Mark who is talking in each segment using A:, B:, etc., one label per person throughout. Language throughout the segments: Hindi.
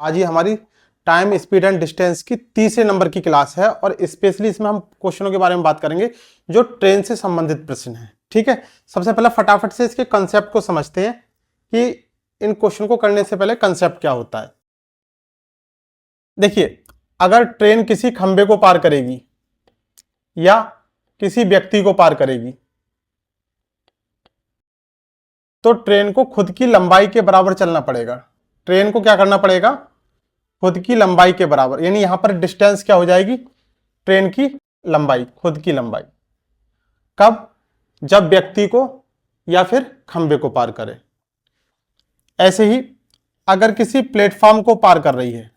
A: आज ही हमारी टाइम स्पीड एंड डिस्टेंस की तीसरे नंबर की क्लास है और स्पेशली इसमें हम क्वेश्चनों के बारे में बात करेंगे जो ट्रेन से संबंधित प्रश्न है। ठीक है, सबसे पहले फटाफट से इसके कंसेप्ट को समझते हैं कि इन क्वेश्चन को करने से पहले कंसेप्ट क्या होता है। देखिए, अगर ट्रेन किसी खंबे को पार करेगी या किसी व्यक्ति को पार करेगी तो ट्रेन को खुद की लंबाई के बराबर चलना पड़ेगा। ट्रेन को क्या करना पड़ेगा? खुद की लंबाई के बराबर, यानी यहां पर डिस्टेंस क्या हो जाएगी? ट्रेन की लंबाई, खुद की लंबाई। कब? जब व्यक्ति को या फिर खंबे को पार करे। ऐसे ही अगर किसी प्लेटफॉर्म को पार कर रही है,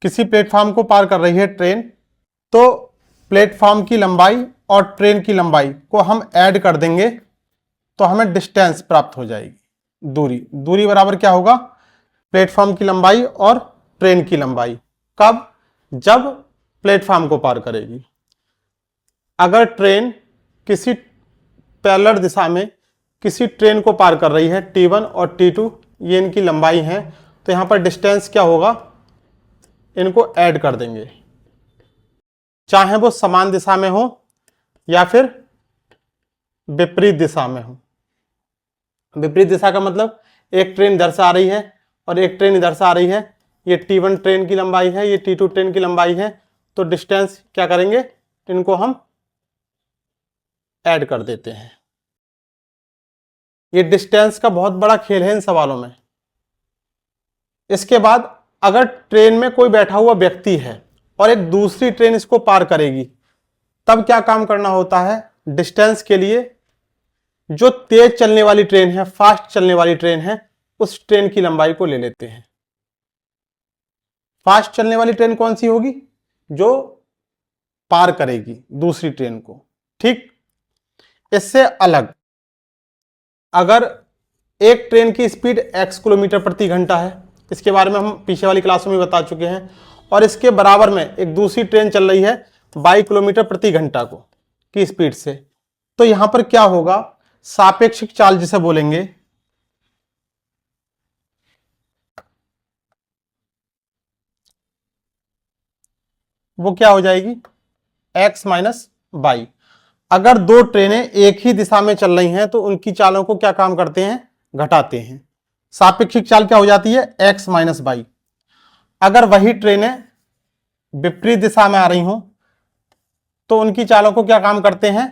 A: किसी प्लेटफॉर्म को पार कर रही है ट्रेन, तो प्लेटफॉर्म की लंबाई और ट्रेन की लंबाई को हम ऐड कर देंगे तो हमें डिस्टेंस प्राप्त हो जाएगी। दूरी बराबर क्या होगा? प्लेटफॉर्म की लंबाई और ट्रेन की लंबाई। कब? जब प्लेटफॉर्म को पार करेगी। अगर ट्रेन किसी पैरेलल दिशा में किसी ट्रेन को पार कर रही है, T1 और T2 ये इनकी लंबाई है, तो यहां पर डिस्टेंस क्या होगा? इनको ऐड कर देंगे, चाहे वो समान दिशा में हो या फिर विपरीत दिशा में हो। विपरीत दिशा का मतलब एक ट्रेन इधर से आ रही है और एक ट्रेन इधर से आ रही है। ये T1 ट्रेन की लंबाई है, ये T2 ट्रेन की लंबाई है, तो डिस्टेंस क्या करेंगे? इनको हम ऐड कर देते हैं। ये डिस्टेंस का बहुत बड़ा खेल है इन सवालों में। इसके बाद अगर ट्रेन में कोई बैठा हुआ व्यक्ति है और एक दूसरी ट्रेन इसको पार करेगी, तब क्या काम करना होता है? डिस्टेंस के लिए जो तेज चलने वाली ट्रेन है, फास्ट चलने वाली ट्रेन है, उस ट्रेन की लंबाई को ले लेते हैं। फास्ट चलने वाली ट्रेन कौन सी होगी? जो पार करेगी दूसरी ट्रेन को। ठीक, इससे अलग अगर एक ट्रेन की स्पीड x किलोमीटर प्रति घंटा है, इसके बारे में हम पीछे वाली क्लासों में बता चुके हैं, और इसके बराबर में एक दूसरी ट्रेन चल रही है y किलोमीटर प्रति घंटा को की स्पीड से, तो यहां पर क्या होगा? सापेक्षिक चाल जिसे बोलेंगे, वो क्या हो जाएगी? x minus y। अगर दो ट्रेनें एक ही दिशा में चल रही हैं तो उनकी चालों को क्या काम करते हैं? घटाते हैं। सापेक्षिक चाल क्या हो जाती है? x minus y। अगर वही ट्रेनें विपरीत दिशा में आ रही हों तो उनकी चालों को क्या काम करते हैं?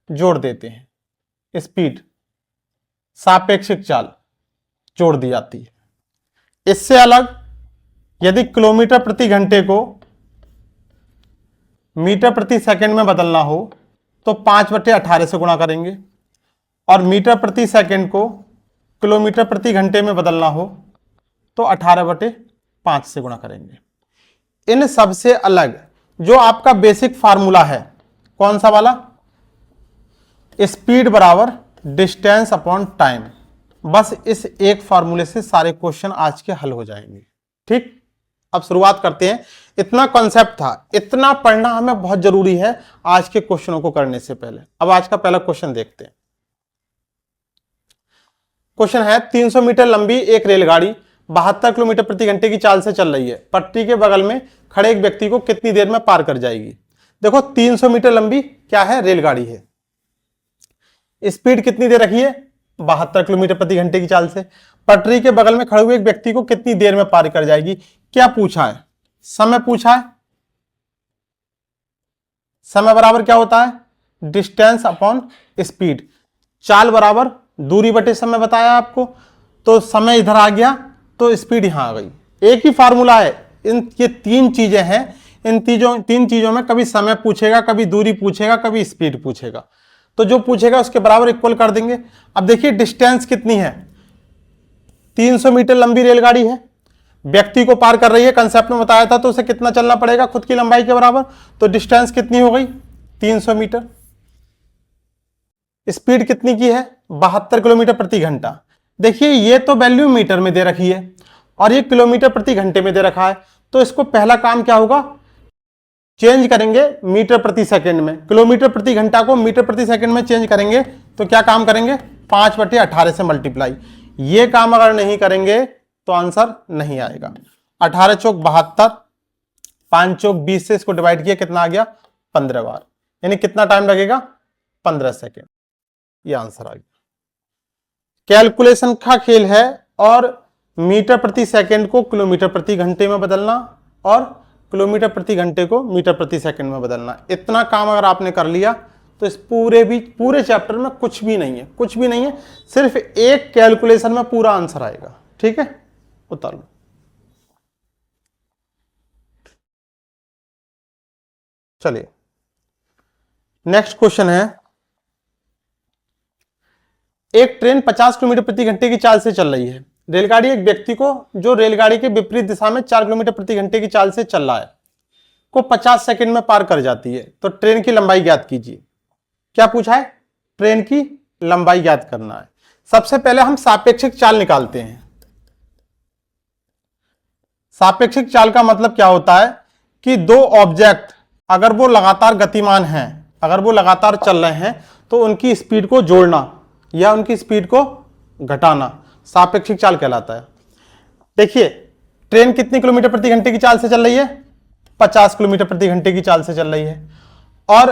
A: जोड़ देते हैं। स्पीड, सापेक्षिक चाल जोड़ दी जाती है। इससे अलग यदि किलोमीटर प्रति घंटे को मीटर प्रति सेकंड में बदलना हो तो 5/18 से गुणा करेंगे, और मीटर प्रति सेकंड को किलोमीटर प्रति घंटे में बदलना हो तो 18/5 से गुणा करेंगे। इन सबसे अलग जो आपका बेसिक फार्मूला है, कौन सा वाला? स्पीड बराबर डिस्टेंस अपॉन टाइम। बस इस एक फार्मूले से सारे क्वेश्चन आज के हल हो जाएंगे। ठीक, अब शुरुआत करते हैं। इतना कॉन्सेप्ट था, इतना पढ़ना हमें बहुत जरूरी है आज के क्वेश्चनों को करने से पहले। अब आज का पहला क्वेश्चन देखते हैं। क्वेश्चन है, 300 मीटर लंबी एक रेलगाड़ी 72 किलोमीटर प्रति घंटे की चाल से चल रही है। पटरी के बगल में खड़े एक व्यक्ति को कितनी देर में पार कर जाएगी? देखो, 300 मीटर लंबी क्या है? रेलगाड़ी है। स्पीड कितनी दे रखी है? 72 किलोमीटर प्रति घंटे की चाल से। पटरी के बगल में खड़े हुए एक व्यक्ति को कितनी देर में पार कर जाएगी? क्या पूछा है? समय पूछा है। समय बराबर क्या होता है? Distance upon speed. चाल बराबर दूरी बटे समय बताया आपको, तो समय इधर आ गया तो स्पीड यहां आ गई। एक ही फार्मूला है। ये तीन चीजें हैं, इन तीन चीजों में कभी समय पूछेगा, कभी दूरी पूछेगा, कभी स्पीड पूछेगा, तो जो पूछेगा उसके बराबर इक्वल कर देंगे। अब देखिए डिस्टेंस कितनी है? 300 मीटर लंबी रेलगाड़ी है, व्यक्ति को पार कर रही है, कंसेप्ट में बताया था, तो उसे कितना चलना पड़ेगा? खुद की लंबाई के बराबर। तो डिस्टेंस कितनी हो गई? 300 मीटर। स्पीड कितनी की है? 72 किलोमीटर प्रति घंटा। देखिए, ये तो वैल्यू मीटर में दे रखी है और ये किलोमीटर प्रति घंटे में दे रखा है, तो इसको पहला काम क्या होगा? चेंज करेंगे मीटर प्रति सेकंड में, किलोमीटर प्रति घंटा को मीटर प्रति सेकंड में चेंज करेंगे तो क्या काम करेंगे, 5/18 से मल्टीप्लाई। ये काम अगर नहीं करेंगे तो आंसर नहीं आएगा। 18 चौक 72, 5 चौक 20 से इसको डिवाइड किया, कितना आ गया 15 बार, यानी कितना टाइम लगेगा 15 सेकेंड। ये आंसर आ गया। कैलकुलेशन का खेल है और मीटर प्रति सेकंड को किलोमीटर प्रति घंटे में बदलना और किलोमीटर प्रति घंटे को मीटर प्रति सेकंड में बदलना। इतना काम अगर आपने कर लिया तो इस पूरे चैप्टर में कुछ भी नहीं है, कुछ भी नहीं है, सिर्फ एक कैलकुलेशन में पूरा आंसर आएगा। ठीक है, उतार लो। चलिए नेक्स्ट क्वेश्चन है, एक ट्रेन 50 किलोमीटर प्रति घंटे की चाल से चल रही है। रेलगाड़ी एक व्यक्ति को जो रेलगाड़ी के विपरीत दिशा में 4 किलोमीटर प्रति घंटे की चाल से चल रहा है को 50 सेकंड में पार कर जाती है, तो ट्रेन की लंबाई ज्ञात कीजिए। क्या पूछा है, ट्रेन की लंबाई ज्ञात करना है। सबसे पहले हम सापेक्षिक चाल निकालते हैं। सापेक्षिक चाल का मतलब क्या होता है कि दो ऑब्जेक्ट अगर वो लगातार गतिमान हैं, अगर वो लगातार चल रहे हैं तो उनकी स्पीड को जोड़ना या उनकी स्पीड को घटाना सापेक्षिक चाल कहलाता है। देखिए ट्रेन कितनी किलोमीटर प्रति घंटे की चाल से चल रही है, 50 किलोमीटर प्रति घंटे की चाल से चल रही है, और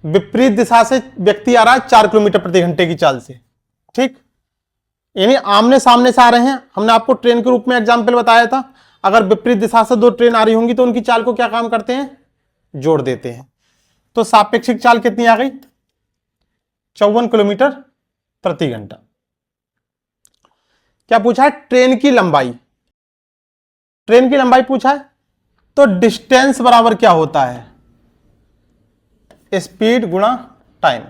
A: विपरीत दिशा से व्यक्ति आ रहा है 4 किलोमीटर प्रति घंटे की चाल से। ठीक, यानी आमने सामने से आ रहे हैं। हमने आपको ट्रेन के रूप में एग्जाम्पल बताया था, अगर विपरीत दिशा से दो ट्रेन आ रही होंगी तो उनकी चाल को क्या काम करते हैं, जोड़ देते हैं। तो सापेक्षिक चाल कितनी आ गई, 54 किलोमीटर प्रति घंटा। क्या पूछा है, ट्रेन की लंबाई। ट्रेन की लंबाई पूछा है तो डिस्टेंस बराबर क्या होता है, स्पीड गुणा टाइम।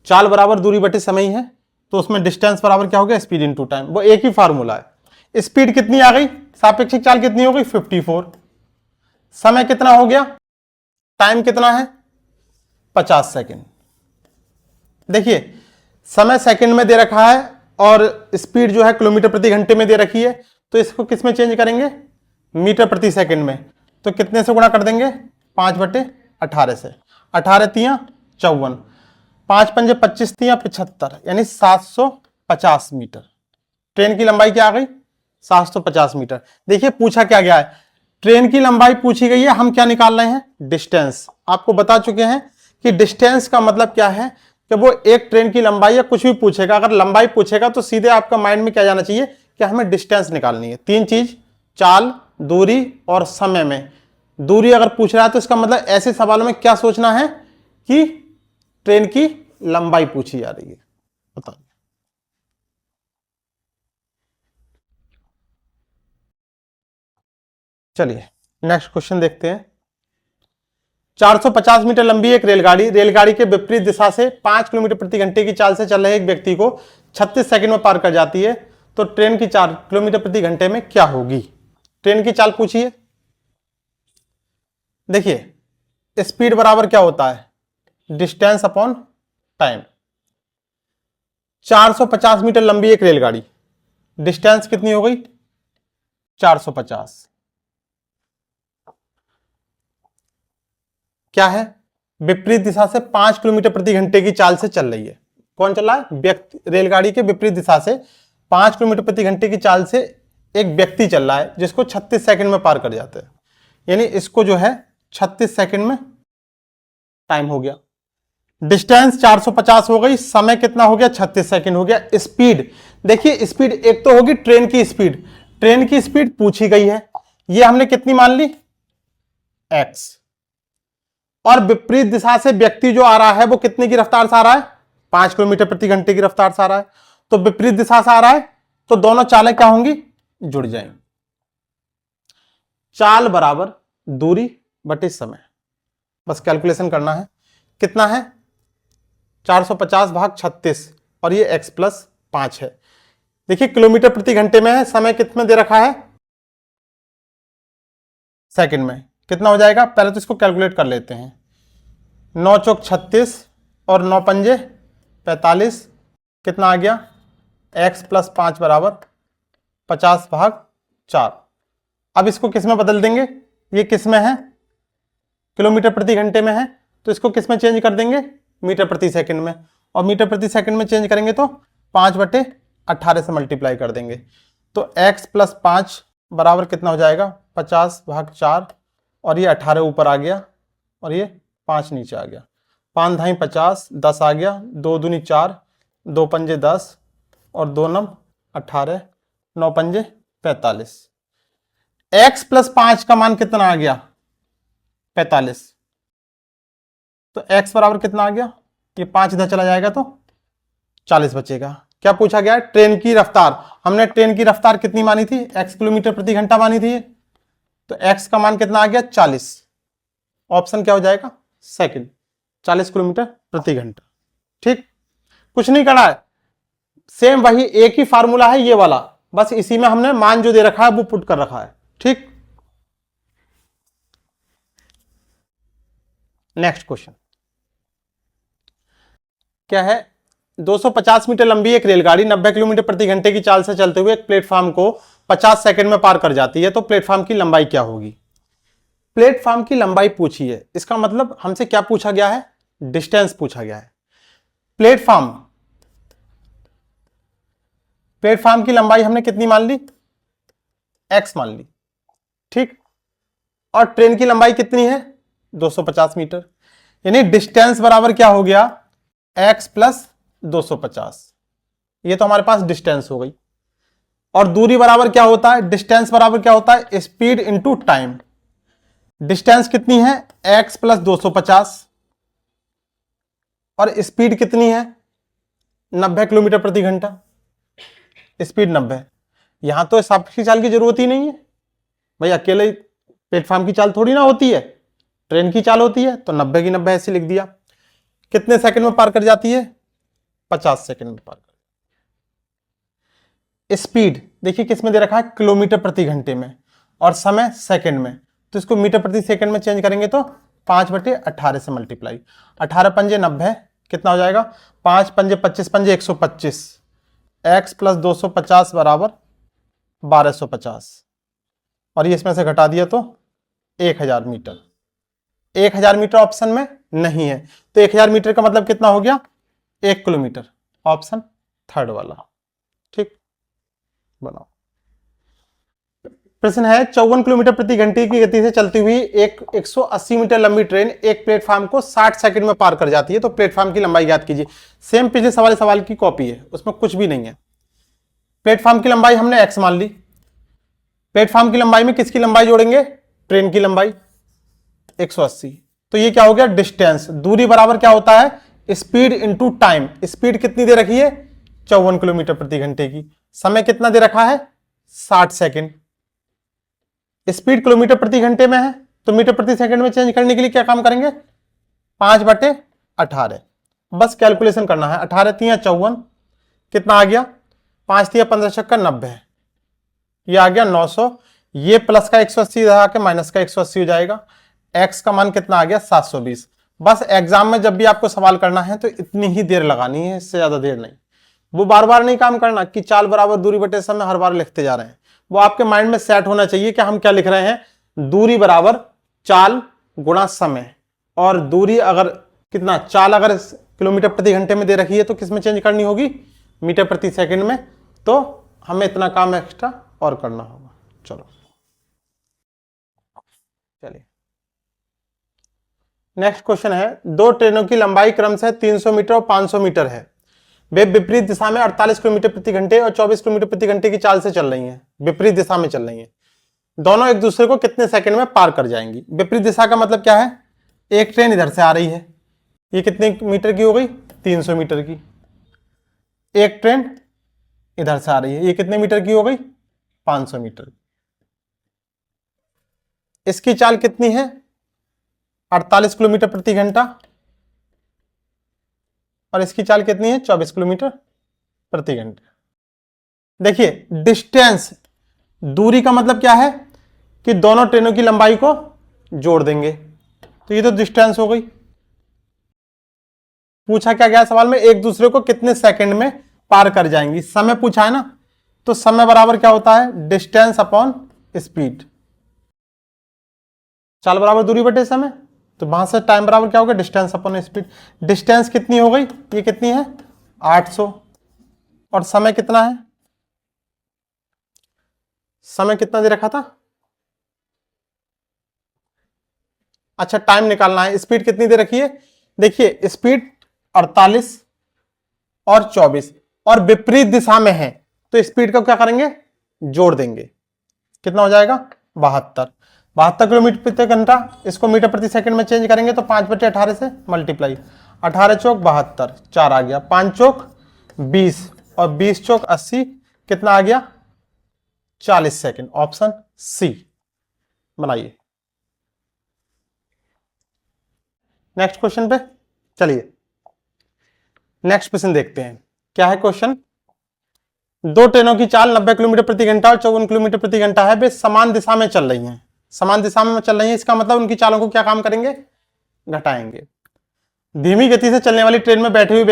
A: चाल बराबर दूरी बटे समय ही है, तो उसमें डिस्टेंस बराबर क्या हो गया, स्पीड इनटू टाइम। वो एक ही फार्मूला है। स्पीड कितनी आ गई, सापेक्षिक चाल कितनी हो गई 54। समय कितना हो गया, टाइम कितना है 50 सेकंड। देखिए समय सेकंड में दे रखा है और स्पीड जो है किलोमीटर प्रति घंटे में दे रखी है, तो इसको किस में चेंज करेंगे, मीटर प्रति सेकंड में। तो कितने से गुणा कर देंगे, 5/18 से। 18 तियां 54, 5 पंजे 25 तियां 75, यानी 750 मीटर। ट्रेन की लंबाई क्या आ गई, 750 मीटर। देखिए पूछा क्या गया है, ट्रेन की लंबाई पूछी गई है, हम क्या निकाल रहे हैं, डिस्टेंस। आपको बता चुके हैं कि डिस्टेंस का मतलब क्या है, कि वो एक ट्रेन की लंबाई या कुछ भी पूछेगा, अगर लंबाई पूछेगा तो सीधे आपका माइंड में क्या जाना चाहिए कि हमें डिस्टेंस निकालनी है। तीन चीज, चाल, दूरी और समय में। दूरी अगर पूछ रहा है तो इसका मतलब ऐसे सवालों में क्या सोचना है कि ट्रेन की लंबाई पूछी जा रही है। बताइए, चलिए नेक्स्ट क्वेश्चन देखते हैं। 450 मीटर लंबी एक रेलगाड़ी के विपरीत दिशा से 5 किलोमीटर प्रति घंटे की चाल से चल रहे एक व्यक्ति को 36 सेकंड में पार कर जाती है, तो ट्रेन की 4 किलोमीटर प्रति घंटे में क्या होगी। ट्रेन की चाल पूछिए। देखिए स्पीड बराबर क्या होता है, डिस्टेंस अपॉन टाइम। 450 मीटर लंबी एक रेलगाड़ी, डिस्टेंस कितनी हो गई 450। क्या है, विपरीत दिशा से 5 किलोमीटर प्रति घंटे की चाल से चल रही है। कौन चल रहा है, व्यक्ति। रेलगाड़ी के विपरीत दिशा से 5 किलोमीटर प्रति घंटे की चाल से एक व्यक्ति चल रहा है, जिसको 36 सेकंड में पार कर जाते हैं। यानी इसको जो है 36 सेकंड में टाइम हो गया। डिस्टेंस 450 हो गई, समय कितना हो गया 36 सेकंड हो गया। स्पीड, देखिए स्पीड एक तो होगी ट्रेन की स्पीड, ट्रेन की स्पीड पूछी गई है, ये हमने कितनी मान ली, x। और विपरीत दिशा से व्यक्ति जो आ रहा है वो कितने की रफ्तार से आ रहा है, 5 किलोमीटर प्रति घंटे की रफ्तार से आ रहा है। तो विपरीत दिशा से आ रहा है तो दोनों चालें क्या होंगी, जुड़ जाएंगी। चाल बराबर दूरी बटे समय, बस कैलकुलेशन करना है। कितना है 450 भाग 36 और ये x प्लस 5 है। देखिए किलोमीटर प्रति घंटे में है, समय कितने दे रखा है सेकंड में। कितना हो जाएगा, पहले तो इसको कैलकुलेट कर लेते हैं। 9 चौक 36 और 9 पंजे 45, कितना आ गया, x प्लस 5 बराबर 50 भाग 4। अब इसको किस में बदल देंगे, ये किस में है, किलोमीटर प्रति घंटे में है तो इसको किस में चेंज कर देंगे, मीटर प्रति सेकंड में, और मीटर प्रति सेकंड में चेंज करेंगे तो 5/18 से मल्टीप्लाई कर देंगे। तो x + 5 बराबर कितना हो जाएगा, 50/4, और ये 18 ऊपर आ गया और ये 5 नीचे आ गया। 5 × 50, 10 आ गया, 2 दूनी 4, 2 पंजे 10 और 2 9 18, 9 पंजे 45। x + 5 का मान कितना आ गया, 45। तो x बराबर कितना आ गया, ये 5 इधर चला जाएगा तो 40 बचेगा। क्या पूछा गया है, ट्रेन की रफ्तार। हमने ट्रेन की रफ्तार कितनी मानी थी, x किलोमीटर प्रति घंटा मानी थी, तो x का मान कितना आ गया, 40। ऑप्शन क्या हो जाएगा, सेकंड, 40 किलोमीटर प्रति घंटा। ठीक, कुछ नहीं करना है, सेम वही एक ही फार्मूला है ये वाला, बस इसी में हमने मान जो दे रखा है वो पुट कर रखा है। ठीक, नेक्स्ट क्वेश्चन क्या है, 250 मीटर लंबी एक रेलगाड़ी 90 किलोमीटर प्रति घंटे की चाल से चलते हुए एक प्लेटफॉर्म को 50 सेकंड में पार कर जाती है, तो प्लेटफॉर्म की लंबाई क्या होगी। प्लेटफॉर्म की लंबाई पूछी है, इसका मतलब हमसे क्या पूछा गया है, डिस्टेंस पूछा गया है। प्लेटफॉर्म की लंबाई हमने कितनी मान ली, x मान ली। ठीक, और ट्रेन की लंबाई कितनी है, 250 मीटर, यानी डिस्टेंस बराबर क्या हो गया, x + 250। ये तो हमारे पास डिस्टेंस हो गई। और दूरी बराबर क्या होता है, डिस्टेंस बराबर क्या होता है, स्पीड इंटू टाइम। डिस्टेंस कितनी है, x + 250, और स्पीड कितनी है, 90 किलोमीटर प्रति घंटा, स्पीड 90। यहां तो सापेक्ष चाल की जरूरत ही नहीं है भाई, अकेले प्लेटफॉर्म की चाल थोड़ी ना होती है, ट्रेन की चाल होती है, तो 90 की 90 ऐसे लिख दिया। कितने सेकंड में पार कर जाती है, 50 सेकंड में पार कर। स्पीड देखिए किस में दे रखा है, किलोमीटर प्रति घंटे में, और समय सेकंड में, तो इसको मीटर प्रति सेकंड में चेंज करेंगे तो 5/18 से मल्टीप्लाई, 18 पंजे 90, कितना हो जाएगा, 5 पंजे 25 पंजे 125, x + 250 बराबर 1250, और ये इसमें से घटा दिया तो 1000 मीटर। 1000 मीटर ऑप्शन में नहीं है, तो 1000 मीटर का मतलब कितना हो गया, 1 किलोमीटर, ऑप्शन थर्ड वाला। ठीक, बनाओ। प्रश्न है, 54 किलोमीटर प्रति घंटे की गति से चलती हुई एक 180 मीटर लंबी ट्रेन एक प्लेटफॉर्म को 60 सेकंड में पार कर जाती है, तो प्लेटफॉर्म की लंबाई ज्ञात कीजिए। सेम पिछले सवाल की कॉपी है, उसमें कुछ भी नहीं है। प्लेटफॉर्म की लंबाई हमने x मान ली, प्लेटफॉर्म की लंबाई में किसकी लंबाई जोड़ेंगे, ट्रेन की लंबाई 180, तो ये क्या हो गया, डिस्टेंस। दूरी बराबर क्या होता है, स्पीड इंटू टाइम। स्पीड कितनी दे रखी है, 54 किलोमीटर प्रति घंटे की। समय कितना दे रखा है, 60 सेकंड। स्पीड किलोमीटर प्रति घंटे में है, तो मीटर प्रति सेकंड में चेंज करने के लिए क्या काम करेंगे, 5/18, बस कैलकुलेशन करना है। 18 × 3 = 54, कितना आ गया, 5 × 3 = 15 × 90, ये आ गया 900। ये प्लस का 180 इधर आके माइनस का 180 हो जाएगा। x का मान कितना आ गया, 720। बस एग्जाम में जब भी आपको सवाल करना है तो इतनी ही देर लगानी है, इससे ज्यादा देर नहीं। वो बार बार नहीं काम करना कि चाल बराबर दूरी बटे समय हर बार लिखते जा रहे हैं, वो आपके माइंड में सेट होना चाहिए कि हम क्या लिख रहे हैं, दूरी बराबर चाल गुणा समय। और दूरी अगर कितना, चाल अगर किलोमीटर प्रति घंटे में दे रखी है तो किस में चेंज करनी होगी, मीटर प्रति सेकंड में, तो हमें इतना काम एक्स्ट्रा और करना होगा। चलो चलिए, नेक्स्ट क्वेश्चन है, दो ट्रेनों की लंबाई क्रमशः 300 मीटर और 500 मीटर है। वे विपरीत दिशा में 48 किलोमीटर प्रति घंटे और 24 किलोमीटर प्रति घंटे की चाल से चल रही हैं, विपरीत दिशा में चल रही हैं। दोनों एक दूसरे को कितने सेकंड में पार कर जाएंगी। विपरीत दिशा का मतलब क्या है, एक ट्रेन इधर से आ रही है, ये कितने मीटर की हो गई, 300 मीटर की। एक ट्रेन इधर से आ रही है, ये कितने मीटर की हो गई, 500 मीटर। इसकी चाल कितनी है, 48 किलोमीटर प्रति घंटा, और इसकी चाल कितनी है, 24 किलोमीटर प्रति घंटा। देखिए डिस्टेंस, दूरी का मतलब क्या है कि दोनों ट्रेनों की लंबाई को जोड़ देंगे, तो ये तो डिस्टेंस हो गई। पूछा क्या गया सवाल में, एक दूसरे को कितने सेकंड में पार कर जाएंगी। समय पूछा है ना, तो समय बराबर क्या होता है, डिस्टेंस अपॉन स्पीड। चाल बराबर दूरी बटे समय, तो वहां से टाइम बराबर क्या होगा, डिस्टेंस अपॉन स्पीड। डिस्टेंस कितनी हो गई, ये कितनी है 800, और समय कितना है, समय कितना दे रखा था, अच्छा टाइम निकालना है। स्पीड कितनी दे रखी है, देखिए स्पीड 48 और 24 और विपरीत दिशा में है, तो स्पीड का क्या करेंगे, जोड़ देंगे, कितना हो जाएगा 72 किलोमीटर प्रति घंटा। इसको मीटर प्रति सेकंड में चेंज करेंगे तो 5/18 से मल्टीप्लाई, 18 चौक 72, 4 आ गया, 5 चौक 20 और 20 चौक 80, कितना आ गया 40 सेकंड। ऑप्शन सी बनाइए। नेक्स्ट क्वेश्चन पे चलिए, नेक्स्ट क्वेश्चन देखते हैं क्या है क्वेश्चन। दो ट्रेनों की चाल 90 किलोमीटर प्रति घंटा और 54 किलोमीटर प्रति घंटा है, वे समान दिशा में चल रही हैं, समान दिशा में चल रही हैं, इसका मतलब उनकी चालों को क्या काम करेंगे, घटाएंगे। धीमी गति से चलने वाली ट्रेन में बैठे हुए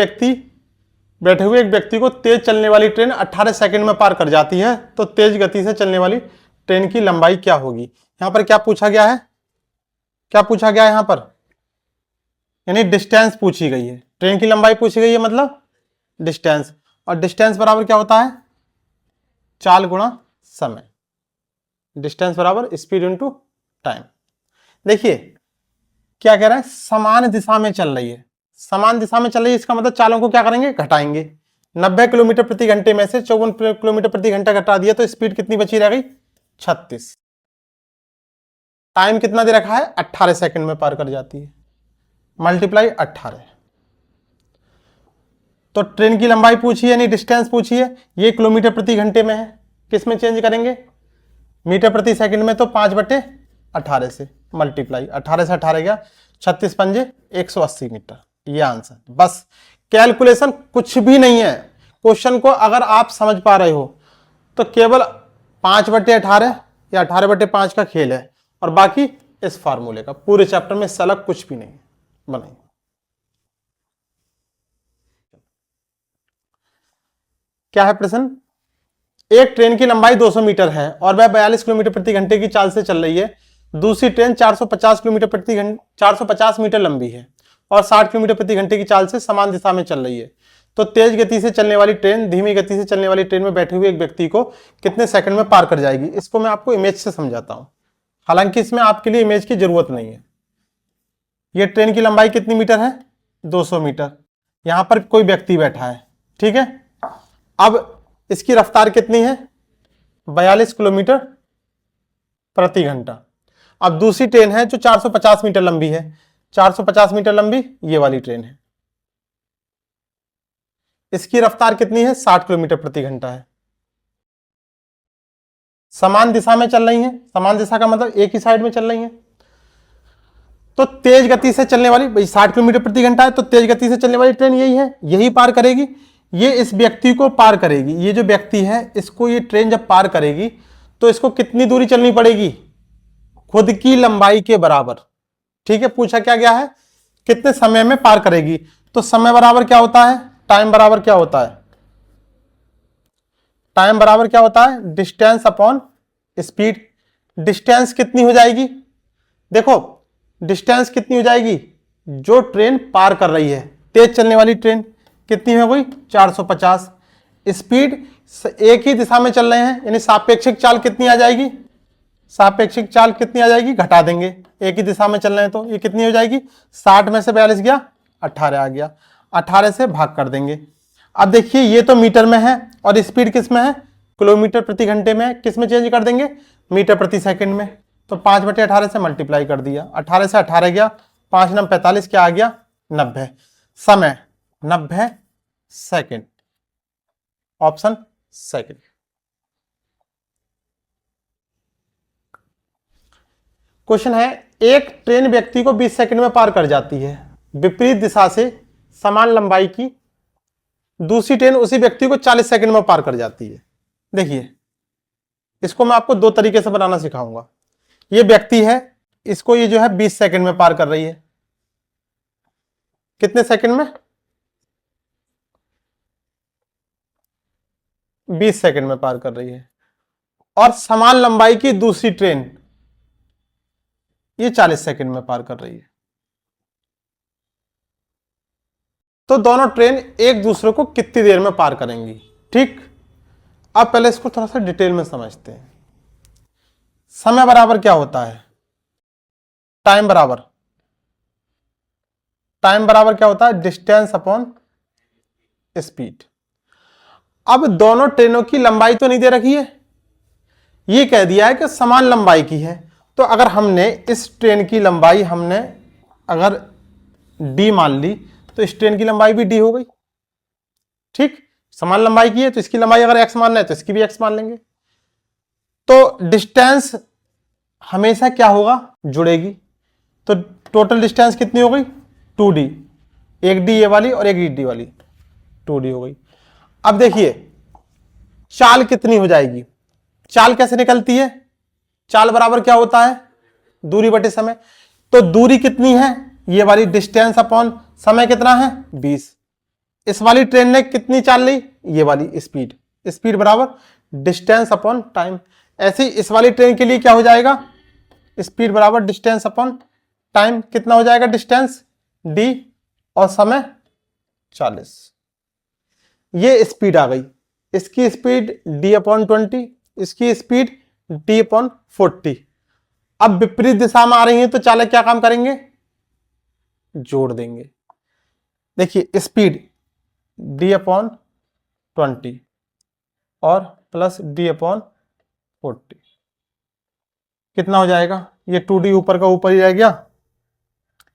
A: एक व्यक्ति को तेज चलने वाली ट्रेन 18 सेकंड में पार कर जाती है, तो तेज गति से चलने वाली ट्रेन की लंबाई क्या होगी। यहां पर क्या पूछा गया है, क्या पूछा गया है यहां पर, यानी डिस्टेंस पूछी गई है, ट्रेन की लंबाई पूछी गई है मतलब डिस्टेंस, और डिस्टेंस बराबर क्या होता है, चाल गुणा समय, डिस्टेंस बराबर स्पीड इनटू टाइम। देखिए क्या कह रहा है, समान दिशा में चल रही है, समान दिशा में चल रही है, इसका मतलब चालों को क्या करेंगे, घटाएंगे। 90 किलोमीटर प्रति घंटे में से 54 किलोमीटर प्रति घंटा घटा दिया तो स्पीड कितनी बची रह गई 36। टाइम कितना दे रखा है 18 सेकंड में पार कर जाती है, मल्टीप्लाई 18। तो ट्रेन की लंबाई पूछी है यानी डिस्टेंस पूछी है, ये किलोमीटर प्रति घंटे में है, किस में चेंज करेंगे, मीटर प्रति सेकंड में, तो 5/18 से मल्टीप्लाई, 18 से 18 गया, 36 पंजे 180 मीटर, ये आंसर। बस कैलकुलेशन कुछ भी नहीं है, क्वेश्चन को अगर आप समझ पा रहे हो तो केवल 5/18 या 18/5 का खेल है, और बाकी इस फार्मूले का, पूरे चैप्टर में इससे अलग कुछ भी नहीं है। बनाइए। क्या है प्रश्न, एक ट्रेन की लंबाई 200 मीटर है और वह 42 किलोमीटर प्रति घंटे की चाल से चल रही है। दूसरी ट्रेन 450 किलोमीटर प्रति घंटे 450 मीटर लंबी है और 60 किलोमीटर प्रति घंटे की चाल से समान दिशा में चल रही है, तो तेज गति से चलने वाली ट्रेन धीमी गति से चलने वाली ट्रेन में बैठे हुए एक व्यक्ति को कितने सेकंड में पार कर जाएगी। इसको मैं आपको इमेज से समझाता हूं, हालांकि इसमें आपके लिए इमेज की जरूरत नहीं है। यह ट्रेन की लंबाई कितनी मीटर है 200 मीटर, यहां पर कोई व्यक्ति बैठा है, ठीक है। अब इसकी रफ्तार कितनी है 42 किलोमीटर प्रति घंटा। अब दूसरी ट्रेन है जो 450 मीटर लंबी है, 450 मीटर लंबी ये वाली ट्रेन है, इसकी रफ्तार कितनी है 60 किलोमीटर प्रति घंटा है। समान दिशा में चल रही है, समान दिशा का मतलब एक ही साइड में चल रही है, तो तेज गति से चलने वाली, भाई 60 किलोमीटर प्रति घंटा है तो तेज गति से चलने वाली ट्रेन यही है, यही पार करेगी, ये इस व्यक्ति को पार करेगी। ये जो व्यक्ति है इसको ये ट्रेन जब पार करेगी तो इसको कितनी दूरी चलनी पड़ेगी, खुद की लंबाई के बराबर, ठीक है। पूछा क्या गया है कितने समय में पार करेगी, तो समय बराबर क्या होता है, टाइम बराबर क्या होता है, टाइम बराबर क्या होता है डिस्टेंस अपॉन स्पीड। डिस्टेंस कितनी हो जाएगी, देखो डिस्टेंस कितनी हो जाएगी, जो ट्रेन पार कर रही है तेज चलने वाली ट्रेन कितनी हो गई 450, स्पीड एक ही दिशा में चल रहे हैं यानी सापेक्षिक चाल कितनी आ जाएगी, सापेक्षिक चाल कितनी आ जाएगी, घटा देंगे, एक ही दिशा में चल रहे हैं तो ये कितनी हो जाएगी 60 में से 42 गया 18 आ गया, 18 से भाग कर देंगे। अब देखिए ये तो मीटर में है और स्पीड किस में है किलोमीटर प्रति घंटे में, किस में चेंज कर देंगे मीटर प्रति सेकंड में, तो 5/18 से मल्टीप्लाई कर दिया, 18 से 18 गया, 5 9 45 क्या आ गया 90, समय 90 सेकंड, ऑप्शन सेकंड। क्वेश्चन है एक ट्रेन व्यक्ति को 20 सेकंड में पार कर जाती है, विपरीत दिशा से समान लंबाई की दूसरी ट्रेन उसी व्यक्ति को 40 सेकंड में पार कर जाती है। देखिए इसको मैं आपको दो तरीके से बनाना सिखाऊंगा। ये व्यक्ति है, इसको ये जो है 20 सेकंड में पार कर रही है, कितने सेकंड में 20 सेकंड में पार कर रही है, और समान लंबाई की दूसरी ट्रेन ये 40 सेकंड में पार कर रही है। तो दोनों ट्रेन एक दूसरे को कितनी देर में पार करेंगी। ठीक, अब पहले इसको थोड़ा सा डिटेल में समझते हैं। समय बराबर क्या होता है, टाइम बराबर क्या होता है, डिस्टेंस अपॉन स्पीड। अब दोनों ट्रेनों की लंबाई तो नहीं दे रखी है, ये कह दिया है कि समान लंबाई की है। तो अगर हमने इस ट्रेन की लंबाई हमने अगर d मान ली तो इस ट्रेन की लंबाई भी d हो गई। ठीक, समान लंबाई की है तो इसकी लंबाई अगर x मानना है तो इसकी भी x मान लेंगे। तो डिस्टेंस हमेशा क्या होगा, जुड़ेगी। तो टोटल डिस्टेंस कितनी हो गई, 2d, एक d ये वाली और एक d वाली, 2d हो गई। अब देखिए चाल कितनी हो जाएगी, चाल कैसे निकलती है, चाल बराबर क्या होता है, दूरी बटे समय। तो दूरी कितनी है, ये वाली डिस्टेंस अपॉन समय कितना है 20। इस वाली ट्रेन ने कितनी चाल ली, ये वाली स्पीड, स्पीड बराबर डिस्टेंस अपॉन टाइम। ऐसे ही इस वाली ट्रेन के लिए क्या हो जाएगा, स्पीड बराबर डिस्टेंस अपॉन टाइम। कितना हो जाएगा, डिस्टेंस d और समय 40। ये स्पीड आ गई, इसकी स्पीड d अपॉन 20, इसकी स्पीड d अपॉन 40। अब विपरीत दिशा में आ रही है तो चालक क्या काम करेंगे, जोड़ देंगे। देखिए स्पीड d अपॉन 20 और प्लस d अपॉन 40 कितना हो जाएगा, ये 2d ऊपर का ऊपर ही रह गया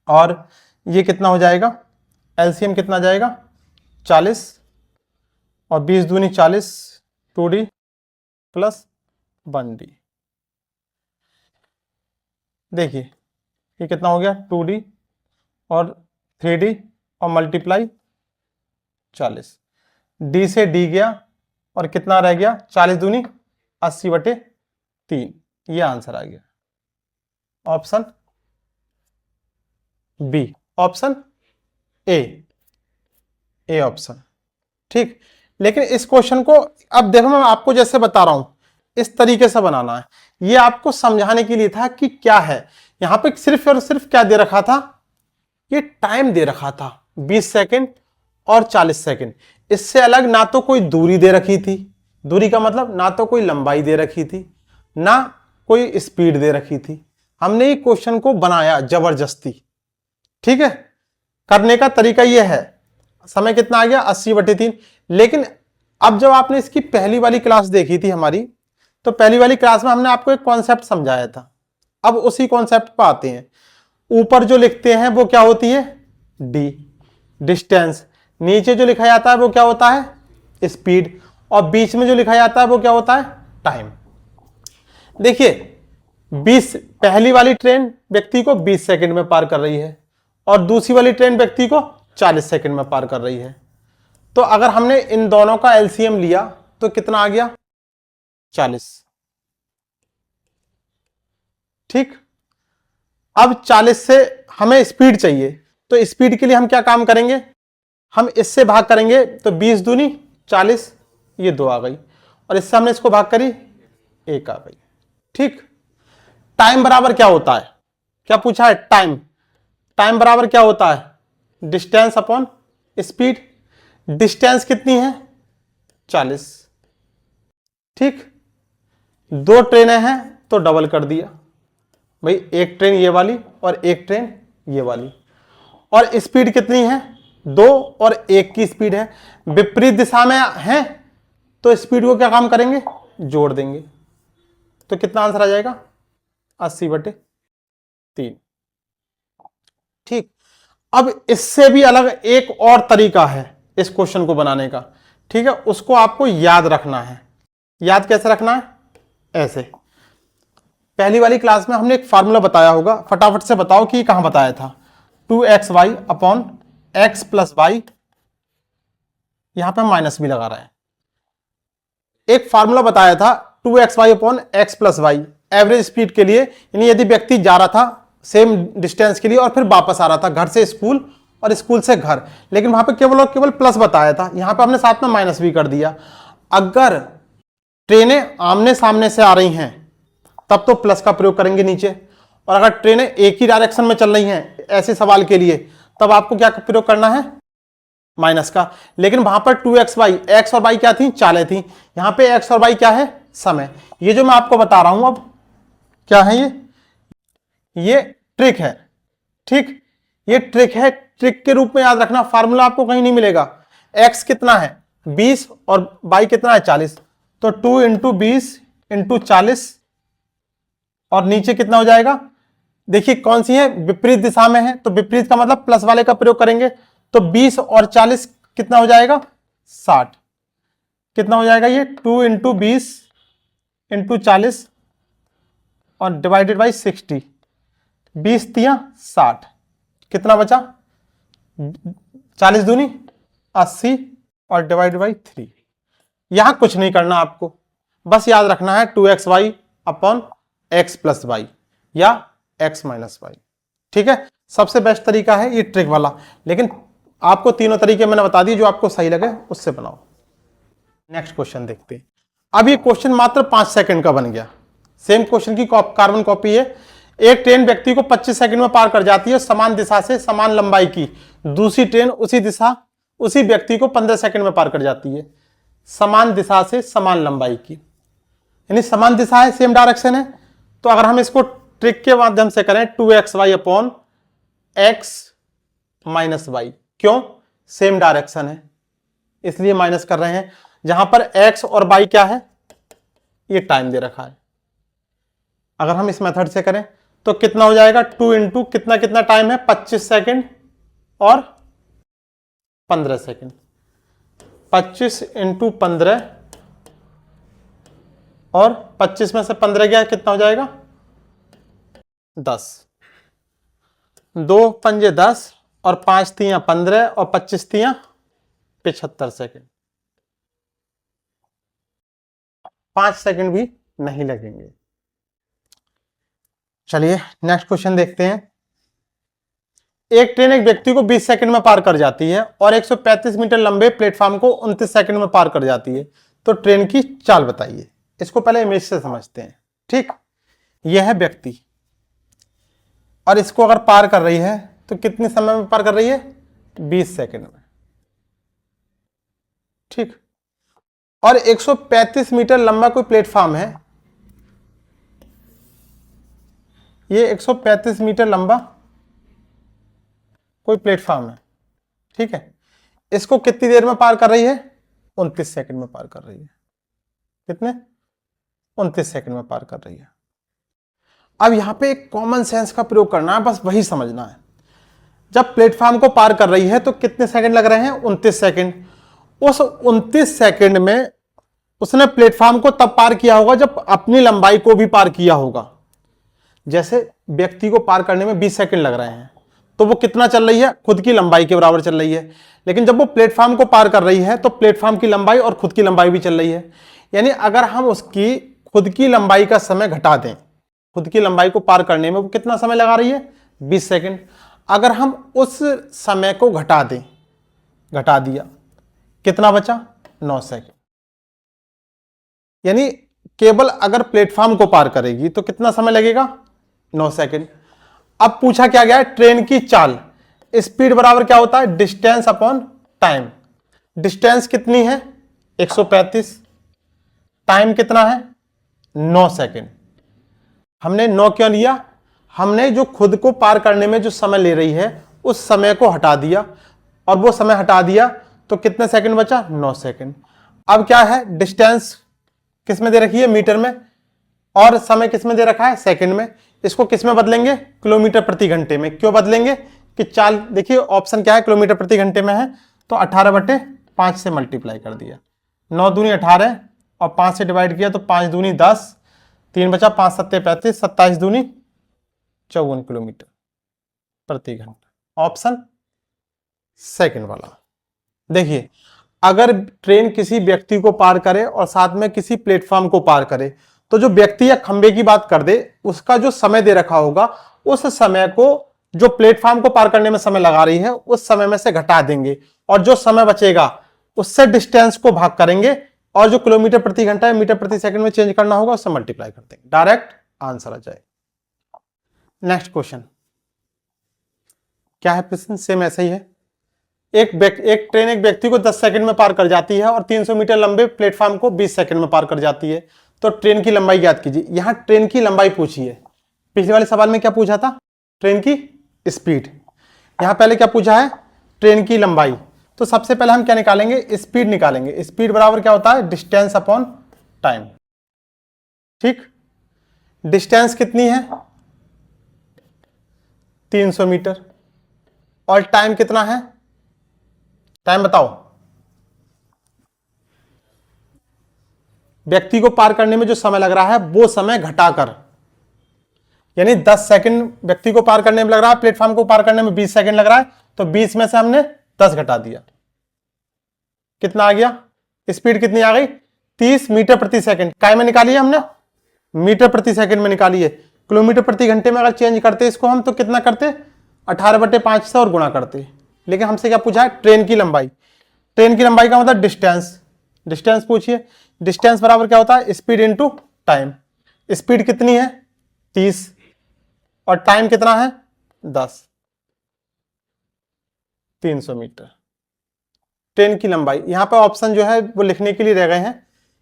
A: और ये कितना हो जाएगा, एलसीएम कितना जाएगा 40 और 20 दूनी 40, 2d प्लस 1d। देखिए ये कितना हो गया, 2d और 3d और मल्टीप्लाई 40, d से d गया और कितना रह गया, 40 दूनी 80/3। ये आंसर आ गया option B, option A option. ठीक, लेकिन इस क्वेश्चन को अब देखो मैं आपको जैसे बता रहा हूं इस तरीके से बनाना है। ये आपको समझाने के लिए था कि क्या है, यहां पे सिर्फ और सिर्फ क्या दे रखा था, ये टाइम दे रखा था 20 सेकंड और 40 सेकंड। इससे अलग ना तो कोई दूरी दे रखी थी, दूरी का मतलब ना तो कोई लंबाई दे रखी थी, ना कोई स्पीड दे रखी थी। हमने ये क्वेश्चन को बनाया जबरदस्ती। ठीक है, करने का तरीका यह है। समय कितना आ गया, 80/3। लेकिन अब जब आपने इसकी पहली वाली क्लास देखी थी हमारी, तो पहली वाली क्लास में हमने आपको एक कॉन्सेप्ट समझाया था। अब उसी कॉन्सेप्ट पर आते हैं। ऊपर जो लिखते हैं वो क्या होती है, डी डिस्टेंस। नीचे जो लिखा जाता है वो क्या होता है, स्पीड। और बीच में जो लिखा जाता है वो क्या होता है, टाइम। देखिए 20, पहली वाली ट्रेन व्यक्ति को 20 सेकंड में पार कर रही है और दूसरी वाली ट्रेन व्यक्ति को 40 सेकंड में पार कर रही है। तो अगर हमने इन दोनों का एलसीएम लिया तो कितना आ गया, 40। ठीक, अब 40 से हमें स्पीड चाहिए, तो स्पीड के लिए हम क्या काम करेंगे, हम इससे भाग करेंगे। तो 20 दूनी 40, ये 2 आ गई और इससे हमने इसको भाग करी, 1 आ गई। ठीक, टाइम बराबर क्या होता है, क्या पूछा है, टाइम। टाइम बराबर क्या होता है, डिस्टेंस अपॉन स्पीड। डिस्टेंस कितनी है, 40। ठीक, 2 ट्रेनें हैं तो डबल कर दिया भाई, एक ट्रेन ये वाली और एक ट्रेन ये वाली। और स्पीड कितनी है, 2 और 1 की स्पीड है। विपरीत दिशा में है तो स्पीड को क्या काम करेंगे, जोड़ देंगे। तो कितना आंसर आ जाएगा, 80/3। ठीक, अब इससे भी अलग एक और तरीका है इस क्वेश्चन को बनाने का। ठीक है, उसको आपको याद रखना है। याद कैसे रखना है, ऐसे। पहली वाली क्लास में हमने एक फार्मूला बताया होगा, फटाफट से बताओ कि कहां बताया था। 2xy upon x plus Y, यहां पे हम माइनस भी लगा रहे हैं। एक फार्मूला बताया था 2xy upon x plus y average speed के लिए, यानी यदि व्यक्ति जा रहा था सेम डिस्टेंस के लिए और फिर वापस आ रहा था घर से स्कूल और स्कूल से घर, लेकिन वहां पे केवल प्लस बताया था, यहां पे हमने साथ में माइनस भी कर दिया। अगर ट्रेनें आमने सामने से आ रही हैं तब तो प्लस का प्रयोग करेंगे नीचे, और अगर ट्रेनें एक ही डायरेक्शन में चल रही हैं ऐसे सवाल के लिए, तब आपको क्या प्रयोग करना है, माइनस का, लेकिन वहां पर 2xy, x और y क्या थी, चालें थी, यहां पे x और y क्या है, समय। ये जो मैं आपको बता रहा हूं अब क्या है, ये ट्रिक है, ठीक, ये ट्रिक है, ट्रिक के रूप में याद रखना, फार्मूला आपको कहीं नहीं मिलेगा। x कितना है 20 और y कितना है 40, तो 2 इंटू 20 इंटू 40 और नीचे कितना हो जाएगा, देखिए कौन सी है, विपरीत दिशा में है, तो विपरीत का मतलब प्लस वाले का प्रयोग करेंगे, तो 20 और 40 कितना हो जाएगा 60, कितना हो जाएगा ये 2 इंटू 20 इंटू 40 और डिवाइडेड बाई 60, 20 तिया 60, कितना बचा 40 दूनी 80 और डिवाइड बाई 3। यहां कुछ नहीं करना आपको, बस याद रखना है 2xy upon x plus y या x माइनस वाई, ठीक है। सबसे बेस्ट तरीका है ये ट्रिक वाला, लेकिन आपको तीनों तरीके मैंने बता दिए, जो आपको सही लगे उससे बनाओ। नेक्स्ट क्वेश्चन देखते हैं। अब ये क्वेश्चन मात्र 5 सेकंड का बन गया, सेम क्वेश्चन की कार्बन कॉपी है। एक ट्रेन व्यक्ति को 25 सेकंड में पार कर जाती है, समान दिशा से समान लंबाई की दूसरी ट्रेन उसी दिशा उसी व्यक्ति को 15 सेकंड में पार कर जाती है, समान दिशा से समान लंबाई की, यानी समान दिशा है, सेम डायरेक्शन है। तो अगर हम इसको ट्रिक के माध्यम से करें 2xy upon x minus y, क्यों, सेम डायरेक्शन है इसलिए माइनस कर रहे हैं। जहां पर x और y क्या है, ये टाइम दे रखा है। अगर हम इस मेथड से करें तो कितना हो जाएगा, 2 इंटू कितना कितना टाइम है 25 सेकंड और 15 सेकंड, 25 इंटू 15 और 25 में से 15 गया कितना हो जाएगा 10, 2 पंजे 10 और 5 तिया 15 और 25 तिया 75 सेकंड, 5 सेकंड भी नहीं लगेंगे। चलिए नेक्स्ट क्वेश्चन देखते हैं। एक ट्रेन एक व्यक्ति को 20 सेकंड में पार कर जाती है और 135 मीटर लंबे प्लेटफॉर्म को 29 सेकंड में पार कर जाती है, तो ट्रेन की चाल बताइए। इसको पहले इमेज से समझते हैं, ठीक। यह है व्यक्ति और इसको अगर पार कर रही है तो कितने समय में पार कर रही है, 20 सेकंड में, ठीक। और 135 मीटर लंबा कोई प्लेटफॉर्म है, ये 135 मीटर लंबा कोई प्लेटफॉर्म है, ठीक है। इसको कितनी देर में पार कर रही है, 29 सेकंड में पार कर रही है, कितने 29 सेकंड में पार कर रही है। अब यहां पे एक कॉमन सेंस का प्रयोग करना है, बस वही समझना है। जब प्लेटफॉर्म को पार कर रही है तो कितने सेकंड लग रहे हैं, 29 सेकंड। उस 29 सेकंड में उसने प्लेटफॉर्म को तब पार किया होगा जब अपनी लंबाई को भी पार किया होगा। जैसे व्यक्ति को पार करने में 20 सेकंड लग रहे हैं, तो वो कितना चल रही है, खुद की लंबाई के बराबर चल रही है। लेकिन जब वो प्लेटफॉर्म को पार कर रही है तो प्लेटफॉर्म की लंबाई और खुद की लंबाई भी चल रही है। यानी अगर हम उसकी खुद की लंबाई का समय घटा दें, खुद की लंबाई को पार करने में वो कितना समय लगा रही है, 20 सेकंड। अगर हम उस समय को घटा दें, घटा दिया, कितना बचा, 9 सेकंड। यानी केवल अगर प्लेटफॉर्म को पार करेगी तो कितना समय लगेगा, 9 सेकंड। अब पूछा क्या गया है, ट्रेन की चाल, स्पीड बराबर क्या होता है, डिस्टेंस अपॉन टाइम। डिस्टेंस कितनी है 135, टाइम कितना है 9 सेकंड। हमने 9 क्यों लिया, हमने जो खुद को पार करने में जो समय ले रही है उस समय को हटा दिया, और वो समय हटा दिया तो कितने सेकंड बचा, 9 सेकंड। अब क्या है, डिस्टेंस किस में दे रखी है, मीटर में, और समय किस में दे रखा है, सेकंड में। इसको किस में बदलेंगे, किलोमीटर प्रति घंटे में। क्यों बदलेंगे कि चाल, देखिए ऑप्शन क्या है, किलोमीटर प्रति घंटे में है, तो 18/5 से मल्टीप्लाई कर दिया, 9 दूनी 18 और 5 से डिवाइड किया तो 5 दूनी 10, 3 बचा, 5 सत्ते 35, 27 दूनी 54 किलोमीटर प्रति घंटा। ऑप्शन सेकंड वाला। देखिए अगर ट्रेन किसी व्यक्ति को पार करे और साथ में किसी प्लेटफॉर्म को पार करे, तो जो व्यक्ति या खंबे की बात कर दे, उसका जो समय दे रखा होगा उस समय को जो प्लेटफॉर्म को पार करने में समय लगा रही है उस समय में से घटा देंगे, और जो समय बचेगा उससे डिस्टेंस को भाग करेंगे, और जो किलोमीटर प्रति घंटा है मीटर प्रति सेकंड में चेंज करना होगा उससे मल्टीप्लाई कर देंगे, डायरेक्ट आंसर आ जाए। नेक्स्ट क्वेश्चन क्या है, प्रश्न सेम ऐसा ही है। एक ट्रेन एक व्यक्ति को 10 सेकंड में पार कर जाती है और 300 मीटर लंबे प्लेटफॉर्म को 20 सेकंड में पार कर जाती है, तो ट्रेन की लंबाई ज्ञात कीजिए। यहां ट्रेन की लंबाई पूछी है। पिछले वाले सवाल में क्या पूछा था? ट्रेन की स्पीड। यहां पहले क्या पूछा है? ट्रेन की लंबाई। तो सबसे पहले हम क्या निकालेंगे? स्पीड निकालेंगे। स्पीड बराबर क्या होता है? Distance upon time. ठीक, डिस्टेंस कितनी है? 300 मीटर। और टाइम कितना है? टाइम बताओ। व्यक्ति को पार करने में जो समय लग रहा है वो समय घटाकर, यानी 10 सेकंड व्यक्ति को पार करने में लग रहा है, प्लेटफॉर्म को पार करने में 20 सेकंड लग रहा है, तो 20 में से हमने 10 घटा दिया। कितना आ गया? स्पीड कितनी आ गई? 30 मीटर प्रति सेकंड। काय में निकाली है हमने? मीटर प्रति सेकंड में निकाली है। किलोमीटर प्रति घंटे में अगर चेंज करते इसको हम, तो कितना करते? 18/5 से और गुणा करते। लेकिन हमसे क्या पूछा है? ट्रेन की लंबाई। ट्रेन की लंबाई का मतलब डिस्टेंस। डिस्टेंस पूछिए। डिस्टेंस बराबर क्या होता है? Speed into time. स्पीड कितनी है? 30 और टाइम कितना है? 10। 300 मीटर ट्रेन की लंबाई। यहां पर ऑप्शन जो है वो लिखने के लिए रह गए हैं।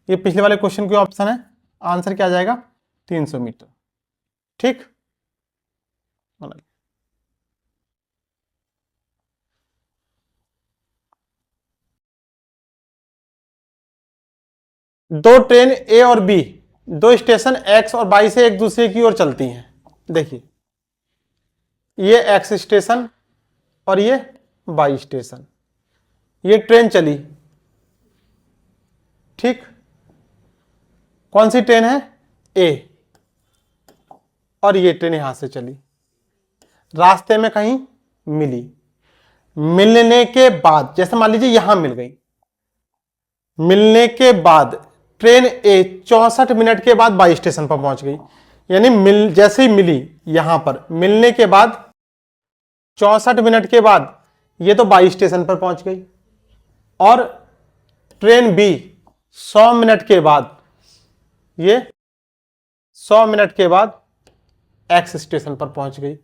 A: ये पिछले वाले क्वेश्चन के ऑप्शन है। आंसर क्या आ जाएगा? 300 मीटर। ठीक, दो ट्रेन ए और बी दो स्टेशन एक्स और वाई से एक दूसरे की ओर चलती हैं। देखिए, ये एक्स स्टेशन और ये वाई स्टेशन। ये ट्रेन चली। ठीक, कौन सी ट्रेन है? ए। और ये ट्रेन यहां से चली, रास्ते में कहीं मिली। मिलने के बाद, जैसे मान लीजिए यहां मिल गई, मिलने के बाद ट्रेन ए 64 मिनट के बाद वाई स्टेशन पर पहुंच गई। यानी जैसे ही मिली यहां पर, मिलने के बाद 64 मिनट के बाद ये तो वाई स्टेशन पर पहुंच गई। और ट्रेन बी 100 मिनट के बाद, ये 100 मिनट के बाद एक्स स्टेशन पर पहुंच गई।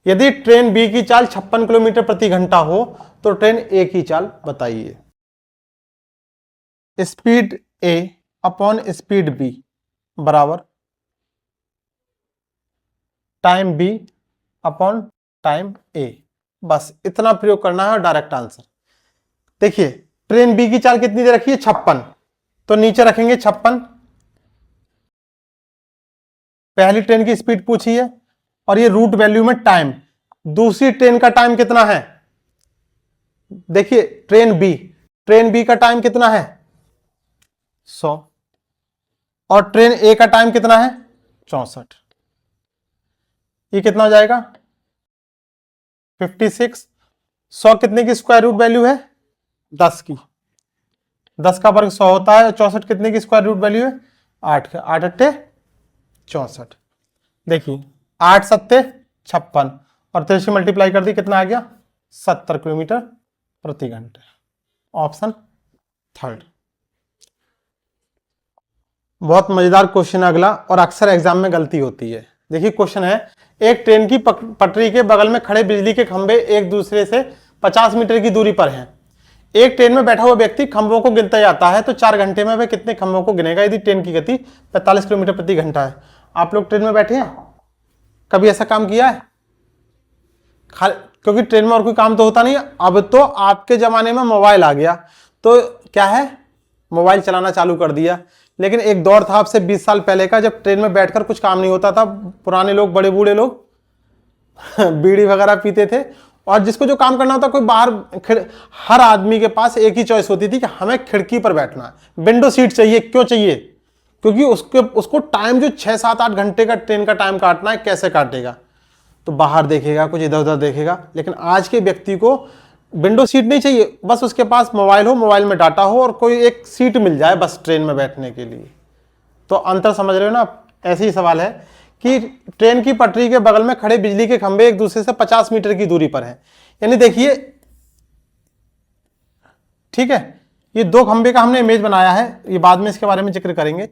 A: यदि ट्रेन बी की चाल 56 किलोमीटर प्रति घंटा हो तो ट्रेन ए की चाल बताइए। स्पीड ए अपॉन स्पीड बी बराबर टाइम बी अपॉन टाइम ए। बस इतना प्रयोग करना है और डायरेक्ट आंसर। देखिए, ट्रेन बी की चाल कितनी दे रखी है? 56। तो नीचे रखेंगे 56। पहली ट्रेन की स्पीड पूछी है और ये रूट वैल्यू में टाइम। दूसरी ट्रेन का टाइम कितना है? देखिए, ट्रेन बी का टाइम कितना है? 100। और ट्रेन ए का टाइम कितना है? 64। ये कितना हो जाएगा? 56। 100 कितने की स्क्वायर रूट वैल्यू है? 10 की। 10 का वर्ग 100 होता है। 64 कितने की स्क्वायर रूट वैल्यू है? 8 का। 8 अट्ठे 64। देखिए, 8 सत्ते 56 और 3 से मल्टीप्लाई कर दी, कितना आ गया? 70 किलोमीटर प्रति घंटे। Option third. बहुत मजेदार क्वेश्चन अगला, और अक्सर एग्जाम में गलती होती है। देखिए, क्वेश्चन है, एक ट्रेन की पटरी के बगल में खड़े बिजली के खंभे एक दूसरे से 50 मीटर की दूरी पर हैं। एक ट्रेन में बैठा हुआ व्यक्ति खंभों को गिनता जाता है, तो 4 घंटे में वह कितने खंभों को गिनेगा यदि ट्रेन की गति 45 किलोमीटर प्रति घंटा है? आप लोग ट्रेन में बैठे हैं? कभी ऐसा काम किया है? क्योंकि ट्रेन में और कोई काम तो होता नहीं है। अब तो आपके जमाने में मोबाइल आ गया, तो क्या है, मोबाइल चलाना चालू कर दिया। लेकिन एक दौर था आपसे 20 साल पहले का, जब ट्रेन में बैठकर कुछ काम नहीं होता था। पुराने लोग, बड़े बूढ़े लोग बीड़ी वगैरह पीते थे, और जिसको जो काम करना होता, कोई बाहर, हर आदमी के पास एक ही चॉइस होती थी कि हमें खिड़की पर बैठना है, विंडो सीट चाहिए। क्यों चाहिए? क्योंकि उसको टाइम जो 6-7-8 घंटे का ट्रेन का टाइम काटना है, कैसे काटेगा? तो बाहर देखेगा, कुछ इधर उधर देखेगा। लेकिन आज के व्यक्ति को विंडो सीट नहीं चाहिए, बस उसके पास मोबाइल हो, मोबाइल में डाटा हो, और कोई एक सीट मिल जाए बस ट्रेन में बैठने के लिए। तो अंतर समझ रहे हो ना? ऐसे ही सवाल है कि ट्रेन की पटरी के बगल में खड़े बिजली के खंभे एक दूसरे से 50 मीटर की दूरी पर हैं। यानी देखिए, ठीक है, ये दो खंभे का हमने इमेज बनाया है, ये बाद में इसके बारे में जिक्र करेंगे।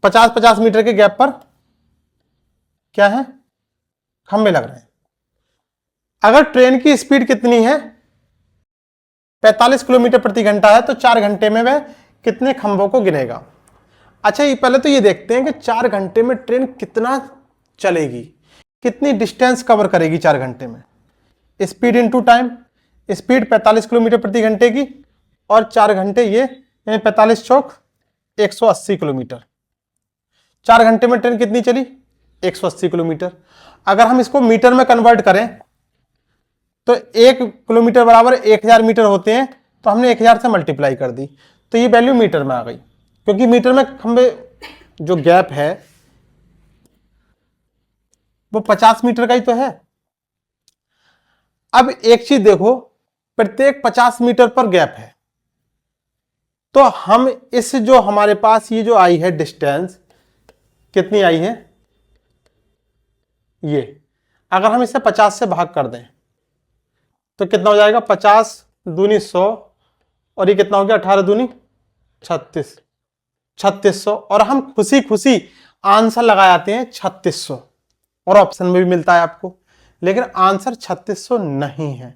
A: 50-50 मीटर के गैप पर क्या है? खंभे लग रहे हैं। अगर ट्रेन की स्पीड कितनी है? 45 किलोमीटर प्रति घंटा है, तो 4 घंटे में वह कितने खंभों को गिनेगा। अच्छा, ये पहले तो ये देखते हैं कि 4 घंटे में ट्रेन कितना चलेगी, कितनी डिस्टेंस कवर करेगी 4 घंटे में। Speed into time, speed 45 kilometre प्रति घंटे की और 4 घंटे ये, यानी 45 चौक 180 किलोमीटर। 4 घंटे में ट्रेन कितनी चली, 180 किलोमीटर। अगर हम इसको मीटर में कन्वर्ट करें तो 1 किलोमीटर बराबर 1000 मीटर होते हैं, तो हमने 1000 से मल्टीप्लाई कर दी, तो ये वैल्यू मीटर में आ गई, क्योंकि मीटर में खंबे जो गैप है वो 50 मीटर का ही तो है। अब एक चीज देखो, प्रत्येक 50 मीटर पर गैप है, तो हम इस जो हमारे पास ये जो आई है डिस्टेंस, कितनी आई है ये, अगर हम इसे 50 से भाग कर दें तो कितना हो जाएगा, 50 दूनी 100 और ये कितना हो गया, 18 दूनी 36, 3600। और हम खुशी खुशी आंसर लगा जाते हैं 3600, और ऑप्शन में भी मिलता है आपको, लेकिन आंसर 3600 नहीं है।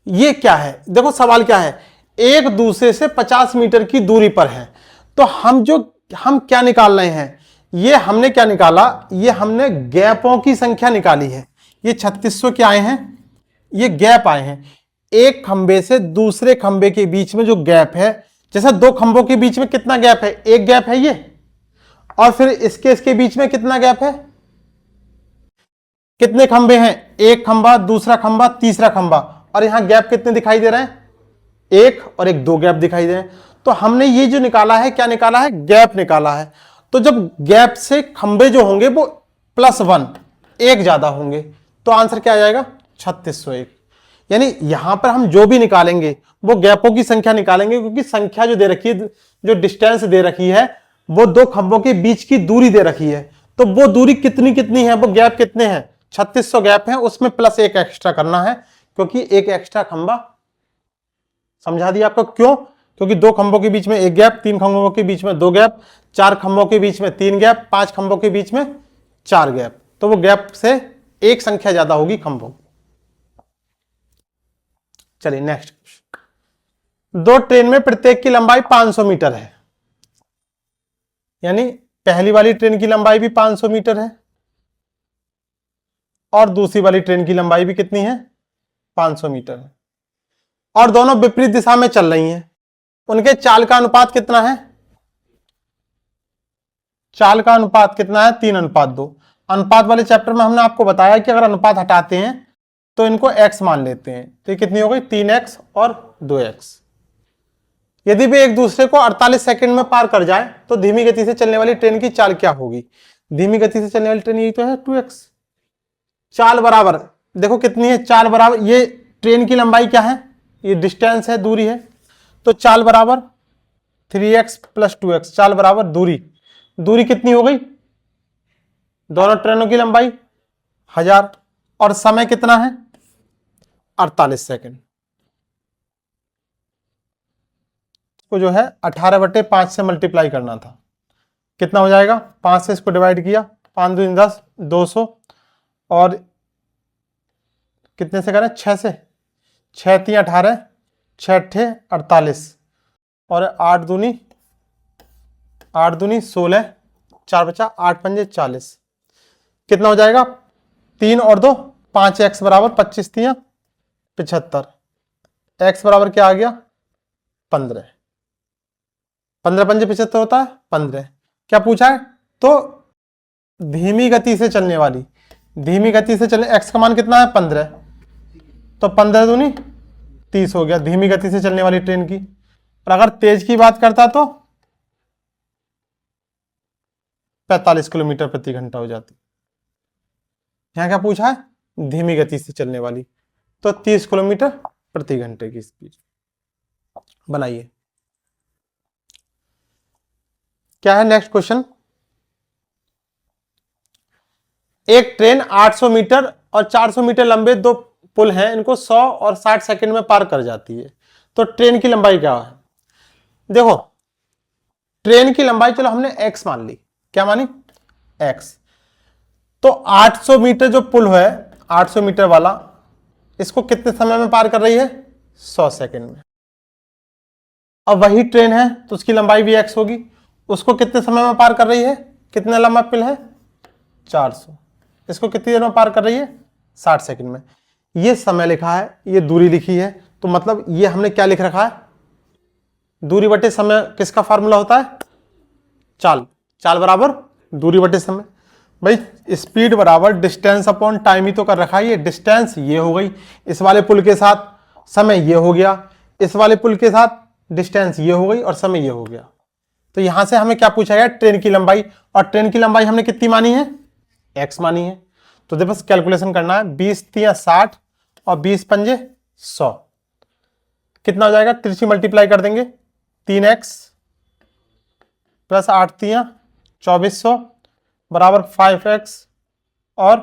A: ये क्या है, देखो सवाल क्या है, एक दूसरे से 50 मीटर की दूरी पर है, तो हम क्या निकाल रहे हैं, ये हमने क्या निकाला, ये हमने गैपों की संख्या निकाली है। ये 3600 क्या आए हैं, ये गैप आए हैं। एक खंबे से दूसरे खंबे के बीच में जो गैप है, जैसे 2 खंभों के बीच में कितना गैप है, एक गैप है ये, और फिर इसके बीच में कितना गैप है, कितने खंबे हैं, एक खंबा, दूसरा खंबा, तीसरा खंबा, और यहां गैप कितने दिखाई दे रहे हैं, एक और एक, 2 गैप दिखाई दे रहे हैं। तो हमने ये जो निकाला है, क्या निकाला है, गैप निकाला है। तो जब गैप से खंबे जो होंगे वो +1, एक ज्यादा होंगे, तो आंसर क्या आ जाएगा, 3601। यानी यहां पर हम जो भी निकालेंगे वो गैपों की संख्या निकालेंगे, क्योंकि संख्या जो दे रखी है, जो डिस्टेंस दे रखी है, वो 2 खंभों के बीच की दूरी दे रखी है, तो वो दूरी कितनी कितनी है, वो गैप कितने हैं, 3600 गैप है, उसमें +1 एक्स्ट्रा करना है, क्योंकि एक एक्स्ट्रा खंबा। समझा दिया आपको, क्यों, क्योंकि 2 खंभों के बीच में 1 गैप, 3 खंभों के बीच में 2 गैप, 4 खंभों के बीच में 3 गैप, 5 खंभों के बीच में 4 गैप, तो वो गैप से एक संख्या ज्यादा होगी खंभों। चलिए नेक्स्ट, 2 ट्रेन में प्रत्येक की लंबाई 500 मीटर है, यानी पहली वाली ट्रेन की लंबाई भी 500 मीटर है और दूसरी वाली ट्रेन की लंबाई भी कितनी है, 500 मीटर है, और दोनों विपरीत दिशा में चल रही हैं। उनके चाल का अनुपात कितना है, चाल का अनुपात कितना है, 3:2। अनुपात वाले चैप्टर में हमने आपको बताया कि अगर अनुपात हटाते हैं तो इनको x मान लेते हैं, तो ये कितनी हो गई, 3x और 2x। यदि वे एक दूसरे को 48 सेकंड में पार कर जाए तो धीमी गति से चलने वाली ट्रेन की चाल क्या होगी, धीमी गति से चलने वाली ट्रेन यही तो है, 2x। चाल बराबर, देखो कितनी है, चाल बराबर, ये ट्रेन की लंबाई क्या है, ये डिस्टेंस है, दूरी है, तो चाल बराबर 3x + 2x, चाल बराबर दूरी, दूरी कितनी हो गई, दोनों ट्रेनों की लंबाई 1000, और समय कितना है, 48 सेकंड, को जो है 18/5 से मल्टीप्लाई करना था, कितना हो जाएगा, 5 से इसको डिवाइड किया, 5 दूनी 10, 200, और कितने से करें, 6 से, 6 3 18, 6 8 48, और 8 दूनी 16, 4 बचा, 8 पंजे 40, कितना हो जाएगा, 3 और 2 5x बराबर 25 3 75, x बराबर क्या आ गया, 15, 15 पंजे 75 होता है 15। क्या पूछा है, तो धीमी गति से चलने वाली, धीमी गति से चलने, x का मान कितना है, 15, तो 15 दूनी 30 हो गया धीमी गति से चलने वाली ट्रेन की। और अगर तेज की बात करता तो 45 किलोमीटर प्रति घंटा हो जाती। यहां क्या पूछा है, धीमी गति से चलने वाली, तो 30 किलोमीटर प्रति घंटे की स्पीड। बनाइए, क्या है नेक्स्ट क्वेश्चन, एक ट्रेन 800 मीटर और 400 मीटर लंबे 2 पुल हैं, इनको 100 और 60 सेकंड में पार कर जाती है, तो ट्रेन की लंबाई क्या है। देखो ट्रेन की लंबाई चलो हमने x मान ली, क्या मानी, x। तो 800 मीटर जो पुल है, 800 मीटर वाला, इसको कितने समय में पार कर रही है, 100 सेकंड में। अब वही ट्रेन है तो उसकी लंबाई भी x होगी, उसको कितने समय में पार कर रही है, कितना लंबा पिल है 400, इसको कितनी देर में पार कर रही है 60 सेकंड में। ये समय लिखा है, ये दूरी लिखी है, तो मतलब ये हमने क्या लिख रखा है, दूरी बटे समय किसका फार्मूला होता है, चाल, चाल बराबर दूरी बटे समय। भाई स्पीड बराबर डिस्टेंस अपॉन टाइम ही तो कर रखा है, ये डिस्टेंस ये हो गई, इस वाले पुल के साथ समय ये हो गया, इस वाले पुल के साथ डिस्टेंस ये हो गई और समय ये हो गया। तो यहां से हमें क्या पूछा गया, ट्रेन की लंबाई, और ट्रेन की लंबाई हमने कितनी मानी है, x मानी है। तो देखो बस कैलकुलेशन करना है, 20 तिया 60 और 20 पंजे 100, कितना हो जाएगा, तिरछी मल्टीप्लाई कर देंगे, 3x प्लस 8 तिया 2400 बराबर 5x और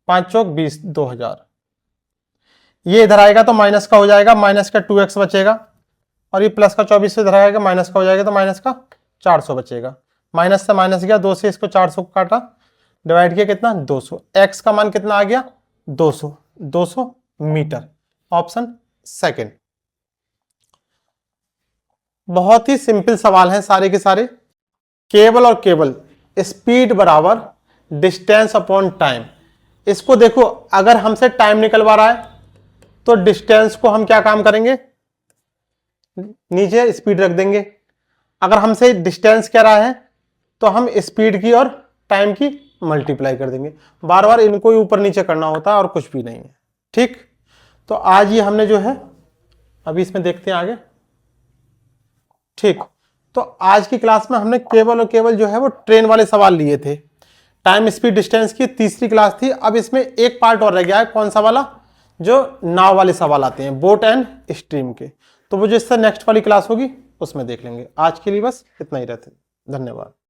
A: 5 चौक 20 2000। ये इधर आएगा तो माइनस का हो जाएगा, माइनस का 2x बचेगा, और ये प्लस का 2400 इधर आएगा, माइनस का हो जाएगा तो माइनस का 400 बचेगा। माइनस से माइनस गया, 2 से इसको 400 को काटा, डिवाइड किया कितना 200, x का मान कितना आ गया 200, 200 मीटर, ऑप्शन सेकंड। बहुत ही सिंपल सवाल हैं सारे के सारे। केवल और केवल स्पीड बराबर डिस्टेंस अपॉन टाइम। इसको देखो, अगर हमसे टाइम निकलवा रहा है तो डिस्टेंस को हम क्या काम करेंगे, नीचे स्पीड रख देंगे। अगर हमसे डिस्टेंस कह रहा है तो हम स्पीड की और टाइम की मल्टीप्लाई कर देंगे। बार बार इनको ही ऊपर नीचे करना होता है और कुछ भी नहीं है। ठीक, तो आज ये हमने जो है, अभी इसमें देखते हैं आगे। ठीक, तो आज की क्लास में हमने केवल और केवल जो है वो ट्रेन वाले सवाल लिए थे। टाइम स्पीड डिस्टेंस की तीसरी क्लास थी। अब इसमें एक पार्ट और रह गया है, कौन सा वाला, जो नाव वाले सवाल आते हैं, बोट एंड स्ट्रीम के। तो वो जो इससे नेक्स्ट वाली क्लास होगी उसमें देख लेंगे। आज के लिए बस इतना ही रहते, धन्यवाद।